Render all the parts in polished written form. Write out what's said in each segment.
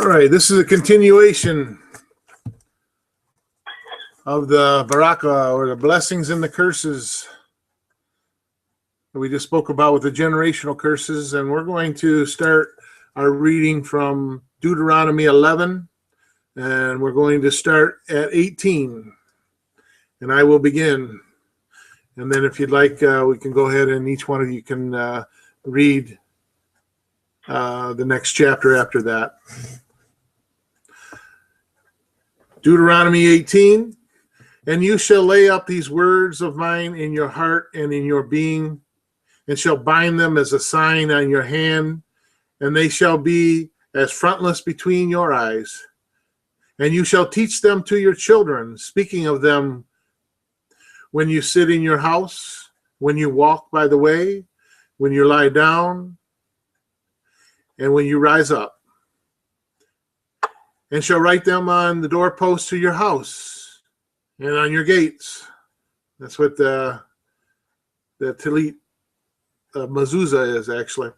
All right, this is a continuation of the Barachah, or the blessings and the curses that we just spoke about with the generational curses. And we're going to start our reading from Deuteronomy 11, and we're going to start at 18. And I will begin. And then if you'd like, we can go ahead and each one of you can read the next chapter after that. Deuteronomy 18, and you shall lay up these words of mine in your heart and in your being, and shall bind them as a sign on your hand, and they shall be as frontlets between your eyes. And you shall teach them to your children, speaking of them when you sit in your house, when you walk by the way, when you lie down, and when you rise up. And shall write them on the doorposts to your house and on your gates. That's what the Talit mezuzah is, actually.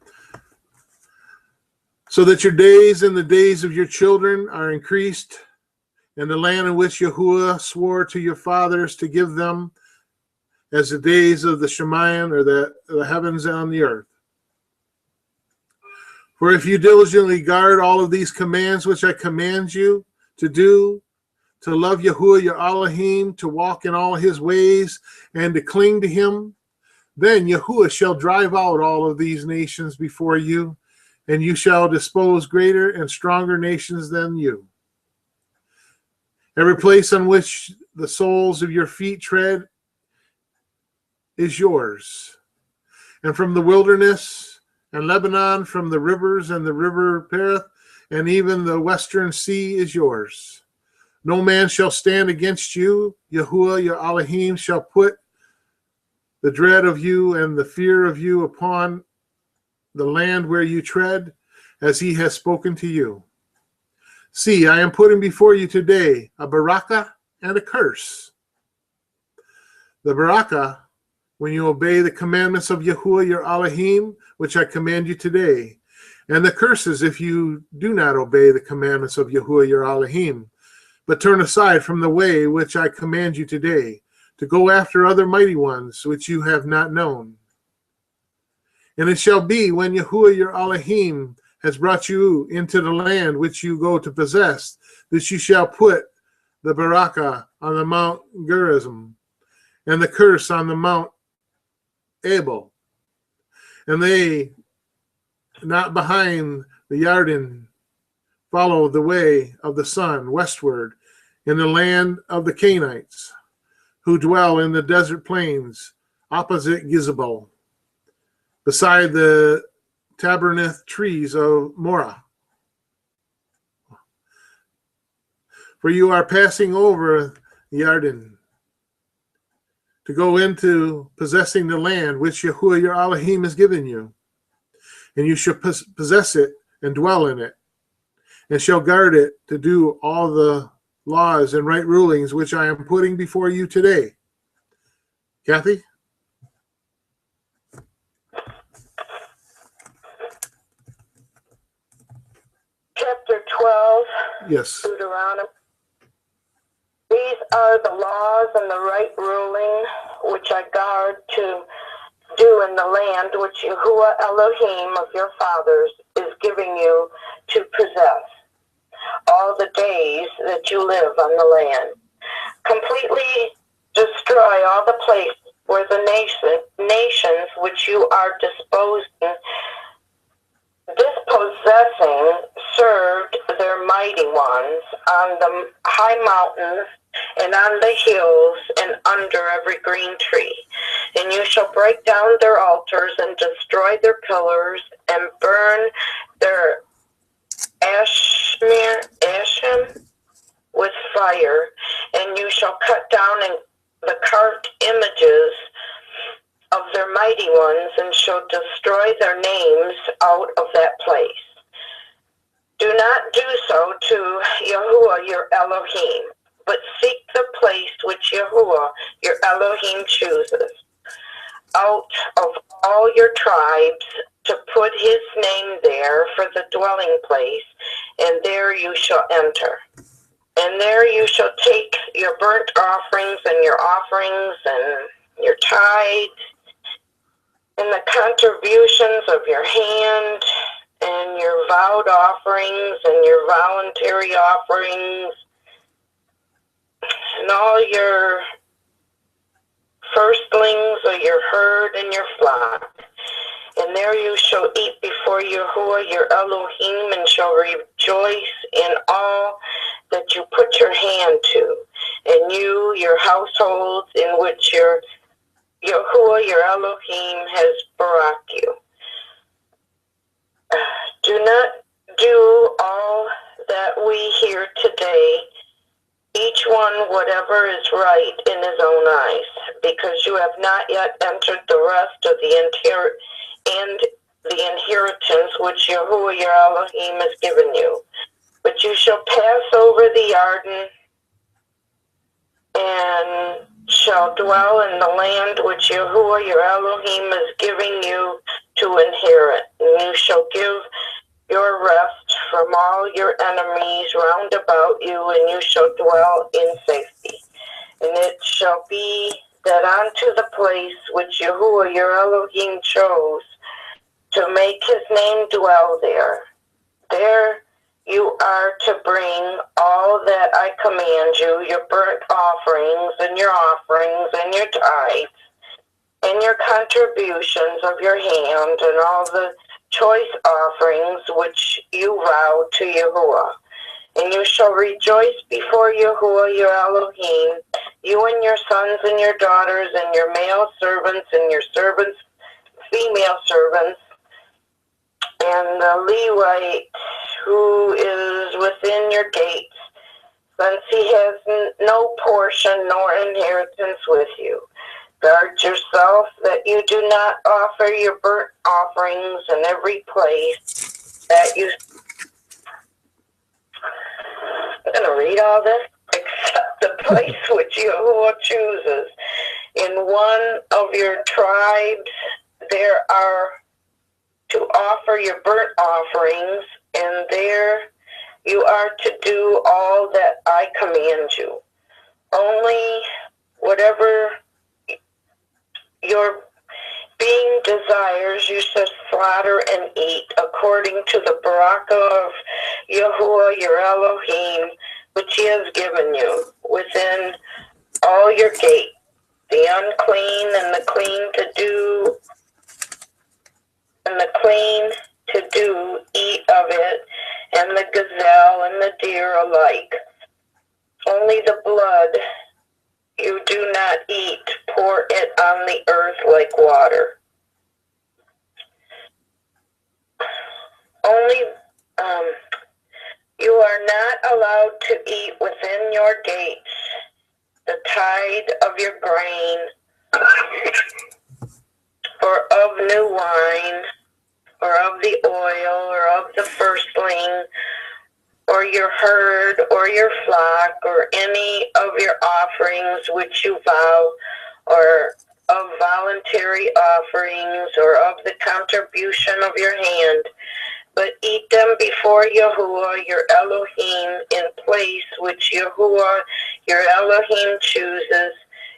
So that your days and the days of your children are increased, and the land in which Yahuwah swore to your fathers to give them as the days of the Shemayim, or the heavens on the earth. For if you diligently guard all of these commands which I command you to do, to love Yahuwah your Elohim, to walk in all his ways, and to cling to him, then Yahuwah shall drive out all of these nations before you, and you shall dispose greater and stronger nations than you. Every place on which the soles of your feet tread is yours. And from the wilderness and Lebanon, from the rivers and the river Perith, and even the western sea is yours. No man shall stand against you. Yahuwah your Elohim shall put the dread of you and the fear of you upon the land where you tread, as he has spoken to you. See, I am putting before you today a Barachah and a curse. The Barachah, when you obey the commandments of Yahuwah your Elohim, which I command you today, and the curses if you do not obey the commandments of Yahuwah your Elohim, but turn aside from the way which I command you today, to go after other mighty ones which you have not known. And it shall be, when Yahuwah your Elohim has brought you into the land which you go to possess, that you shall put the Barachah on the Mount Gerizim, and the curse on the Mount Abel, and they not behind the Yarden follow the way of the sun westward in the land of the Canaanites, who dwell in the desert plains opposite Gizabel, beside the Tabernath trees of Morah. For you are passing over the Yarden to go into possessing the land which Yahuwah your Elohim has given you. And you shall possess it and dwell in it, and shall guard it to do all the laws and right rulings which I am putting before you today. Kathy? Chapter 12. Yes. Deuteronomy. These are the laws and the right ruling which I guard to do in the land which Yahuwah Elohim of your fathers is giving you to possess all the days that you live on the land. Completely destroy all the places where the nations which you are dispossessing served their mighty ones on the high mountains and on the hills and under every green tree. And you shall break down their altars and destroy their pillars and burn their Ashim with fire. And you shall cut down the carved images of their mighty ones, and shall destroy their names out of that place. Do not do so to Yahuwah your Elohim, but seek the place which Yahuwah your Elohim chooses. out of all your tribes to put his name there for the dwelling place, and there you shall enter. And there you shall take your burnt offerings and your offerings and your tithes and the contributions of your hand and your vowed offerings and your voluntary offerings and all your firstlings of your herd and your flock. And there you shall eat before Yahuwah your Elohim, and shall rejoice in all that you put your hand to, and you, your households, in which your Yahuwah your Elohim has baraked you. Do not do all that we hear today, each one whatever is right in his own eyes, because you have not yet entered the rest of the inheritance which Yahuwah your Elohim has given you. But you shall pass over the Jordan and shall dwell in the land which Yahuwah your Elohim is giving you to inherit. And you shall give your rest from all your enemies round about you, and you shall dwell in safety. And it shall be that unto the place which Yahuwah your Elohim chose to make his name dwell there, there you are to bring all that I command you, your burnt offerings and your tithes, and your contributions of your hand, and all the choice offerings which you vowed to Yahuwah. And you shall rejoice before Yahuwah your Elohim, you and your sons and your daughters, and your male servants and your servants, female servants, and the Levite who is within your gates, since he has no portion nor inheritance with you. Guard yourself that you do not offer your burnt offerings in every place that you... I'm going to read all this, except the place which Yahuwah chooses. In one of your tribes there are to offer your burnt offerings, and there you are to do all that I command you. Only whatever your being desires you shall slaughter and eat, according to the Barachah of Yahuwah your Elohim, which he has given you, within all your gates. The unclean and the clean to do, eat of it, and the gazelle and the deer alike. Only the blood you do not eat, pour it on the earth like water. Only you are not allowed to eat within your gates the tithe of your grain, or of new wine, or of the oil, or of the firstling, or your herd, or your flock, or any of your offerings which you vow, or of voluntary offerings, or of the contribution of your hand, but eat them before Yahuwah your Elohim in place which Yahuwah your Elohim chooses,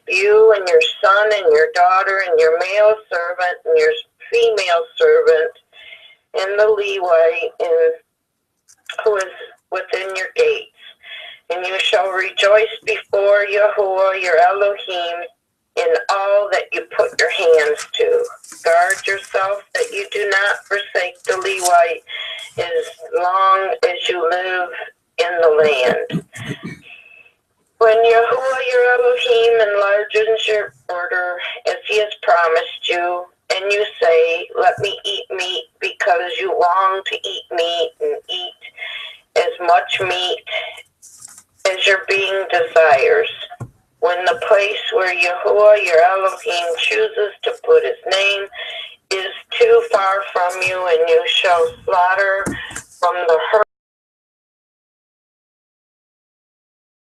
you and your son and your daughter and your male servant and your female servant, and the Levite who is within your gates. And you shall rejoice before Yahuwah your Elohim in all that you put your hands to. Guard yourself that you do not forsake the Levite as long as you live in the land. When Yahuwah your Elohim enlarges your border as he has promised you, and you say, let me eat meat, because you long to eat meat and eat as much meat as your being desires, when the place where Yahuwah your Elohim chooses to put his name is too far from you, and you shall slaughter from the herd